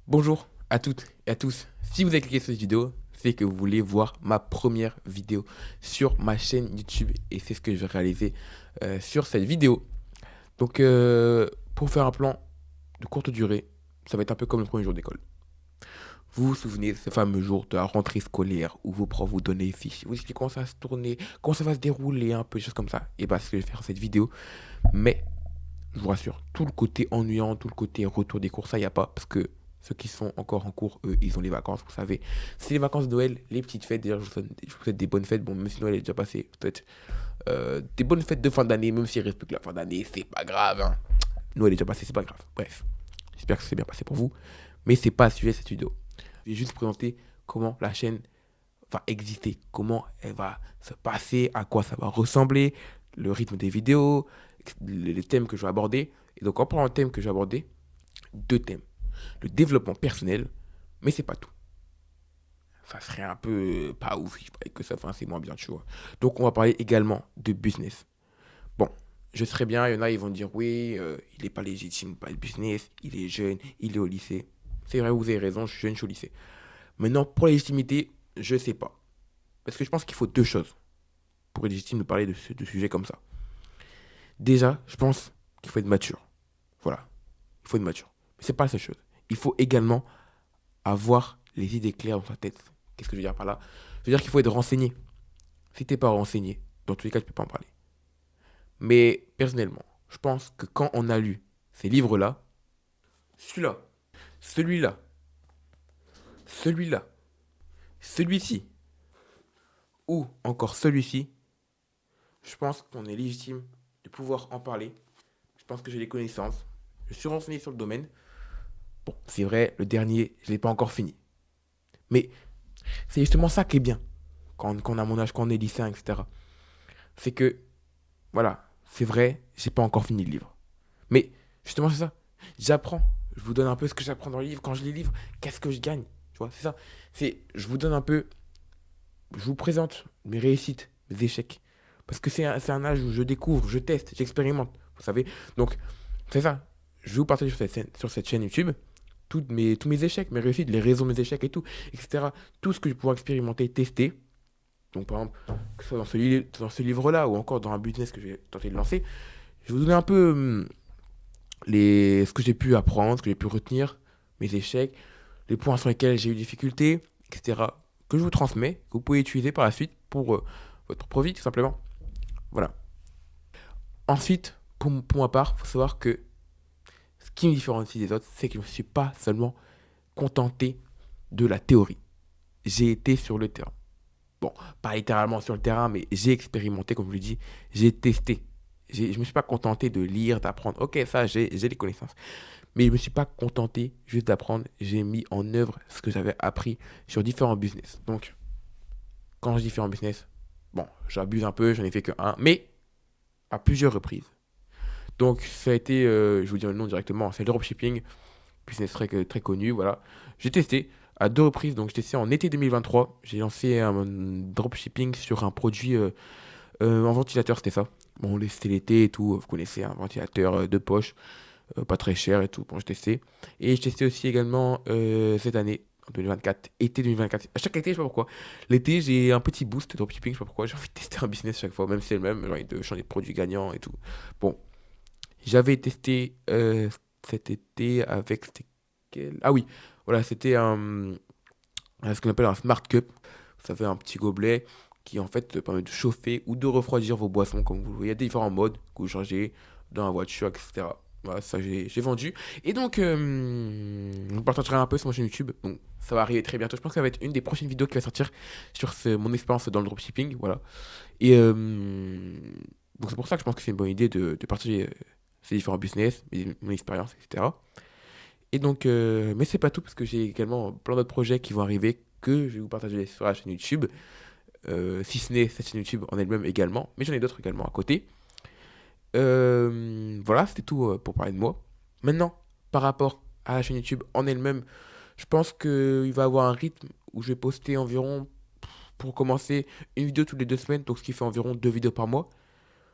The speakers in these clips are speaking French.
Bonjour à toutes et à tous. Si vous avez cliqué sur cette vidéo, c'est que vous voulez voir ma première vidéo sur ma chaîne YouTube et c'est ce que je vais réaliser sur cette vidéo. Donc, pour faire un plan de courte durée, ça va être un peu comme le premier jour d'école. Vous vous souvenez de ce fameux jour de la rentrée scolaire où vos profs vous donnaient des fiches, vous expliquez comment ça va se tourner, comment ça va se dérouler, un peu des choses comme ça. Et bah, c'est ce que je vais faire dans cette vidéo. Mais je vous rassure, tout le côté ennuyant, tout le côté retour des cours, ça, il n'y a pas. Parce que ceux qui sont encore en cours, eux, ils ont les vacances, vous savez. C'est les vacances de Noël, les petites fêtes. D'ailleurs, je vous souhaite des bonnes fêtes. Bon, même si Noël est déjà passé, peut-être des bonnes fêtes de fin d'année, même s'il reste plus que la fin d'année, c'est pas grave. Hein. Noël est déjà passé, c'est pas grave. Bref, j'espère que c'est bien passé pour vous. Mais c'est pas le sujet de cette vidéo. Je vais juste présenter comment la chaîne va exister, comment elle va se passer, à quoi ça va ressembler, le rythme des vidéos, les thèmes que je vais aborder. Et donc, en parlant de thèmes que je vais aborder, deux thèmes. Le développement personnel, mais c'est pas tout. Ça serait un peu pas ouf, je parlais que ça, enfin, c'est moins bien, tu vois. Donc, on va parler également de business. Bon, je serais bien, il y en a, ils vont dire oui, il n'est pas légitime, pas le business, il est jeune, il est au lycée. C'est vrai, vous avez raison, je suis jeune, je suis au lycée. Maintenant, pour la légitimité, je sais pas. Parce que je pense qu'il faut deux choses pour être légitime de parler de sujets comme ça. Déjà, je pense qu'il faut être mature. Voilà, il faut être mature. Mais c'est pas la seule chose. Il faut également avoir les idées claires dans sa tête. Qu'est-ce que je veux dire par là? Je veux dire qu'il faut être renseigné. Si t'es pas renseigné, dans tous les cas, tu peux pas en parler. Mais personnellement, je pense que quand on a lu ces livres-là, celui-là, celui-là, celui-là, celui-ci, ou encore celui-ci, je pense qu'on est légitime de pouvoir en parler. Je pense que j'ai les connaissances. Je suis renseigné sur le domaine. Bon, c'est vrai, le dernier, je ne l'ai pas encore fini. Mais c'est justement ça qui est bien quand on a mon âge, quand on est lycéen, etc. C'est que, voilà, c'est vrai, j'ai pas encore fini le livre. Mais justement, c'est ça. J'apprends. Je vous donne un peu ce que j'apprends dans le livre. Quand je lis le livre, qu'est-ce que je gagne? Tu vois, c'est ça. Je vous donne un peu, je vous présente mes réussites, mes échecs. Parce que c'est un âge où je découvre, je teste, j'expérimente. Vous savez? Donc, c'est ça. Je vais vous partager sur cette chaîne YouTube tous mes échecs, mes réussites, les raisons de mes échecs et tout, etc. Tout ce que je vais pouvoir expérimenter, tester. Donc, par exemple, que ce soit dans ce livre-là ou encore dans un business que j'ai tenté de lancer, je vais vous donner un peu ce que j'ai pu apprendre, ce que j'ai pu retenir, mes échecs, les points sur lesquels j'ai eu des difficultés, etc. Que je vous transmets, que vous pouvez utiliser par la suite pour votre profit, tout simplement. Voilà. Ensuite, pour ma part, il faut savoir que ce qui me différencie des autres, c'est que je ne me suis pas seulement contenté de la théorie. J'ai été sur le terrain. Bon, pas littéralement sur le terrain, mais j'ai expérimenté, comme je le dis, j'ai testé. Je ne me suis pas contenté de lire, d'apprendre. Ok, ça, j'ai les connaissances. Mais je ne me suis pas contenté juste d'apprendre. J'ai mis en œuvre ce que j'avais appris sur différents business. Donc, quand je dis différents business, bon, j'abuse un peu, j'en ai fait que un, mais à plusieurs reprises. Donc, ça a été, je vous dis le nom directement, c'est le dropshipping, business très connu, voilà. J'ai testé à deux reprises, donc j'ai testé en été 2023. J'ai lancé un dropshipping sur un produit, un ventilateur, c'était ça. Bon, c'était l'été et tout, vous connaissez, un ventilateur de poche, pas très cher et tout. Bon, j'ai testé. Et j'ai testé aussi également cette année, en 2024, été 2024. À chaque été, je sais pas pourquoi. L'été, j'ai un petit boost de dropshipping, je sais pas pourquoi. J'ai envie de tester un business chaque fois, même si c'est le même, j'ai envie de changer de produit gagnant et tout. Bon, j'avais testé cet été avec. Ah oui, voilà, c'était ce qu'on appelle un Smart Cup. Ça fait un petit gobelet qui en fait permet de chauffer ou de refroidir vos boissons comme vous voulez. Il y a différents modes que vous changez dans la voiture, etc. Voilà, ça j'ai vendu. Et donc, je vous partagerai un peu sur ma chaîne YouTube. Donc, ça va arriver très bientôt. Je pense que ça va être une des prochaines vidéos qui va sortir sur mon expérience dans le dropshipping. Voilà. Et donc, c'est pour ça que je pense que c'est une bonne idée de partager ces différents business, mon expérience, etc. Et donc, mais c'est pas tout parce que j'ai également plein d'autres projets qui vont arriver que je vais vous partager sur la chaîne YouTube. Si ce n'est cette chaîne YouTube en elle-même également, mais j'en ai d'autres également à côté. Voilà, c'était tout pour parler de moi. Maintenant, par rapport à la chaîne YouTube en elle-même, je pense qu'il va y avoir un rythme où je vais poster environ, pour commencer, une vidéo toutes les 2 semaines, donc ce qui fait environ 2 vidéos par mois.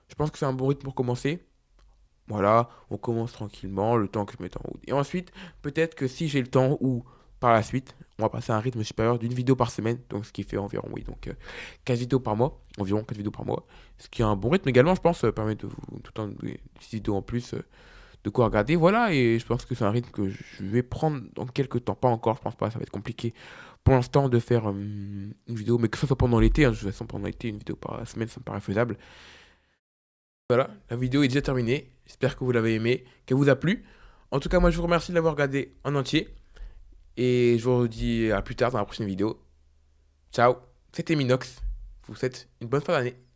Je pense que c'est un bon rythme pour commencer. Voilà, on commence tranquillement, le temps que je mette en route. Et ensuite, peut-être que si j'ai le temps ou par la suite, on va passer à un rythme supérieur d'une vidéo par semaine, donc ce qui fait environ, oui, donc 4 vidéos par mois, environ 4 vidéos par mois. Ce qui est un bon rythme également, je pense, permet de vous, tout le temps, des vidéos en plus, de quoi regarder. Voilà, et je pense que c'est un rythme que je vais prendre dans quelques temps. Pas encore, je pense pas, ça va être compliqué pour l'instant de faire une vidéo, mais que ce soit pendant l'été, hein, de toute façon, pendant l'été, une vidéo par semaine, ça me paraît faisable. Voilà, la vidéo est déjà terminée. J'espère que vous l'avez aimée, qu'elle vous a plu. En tout cas, moi, je vous remercie de l'avoir regardé en entier. Et je vous dis à plus tard dans la prochaine vidéo. Ciao, c'était Minox. Je vous souhaite une bonne fin d'année.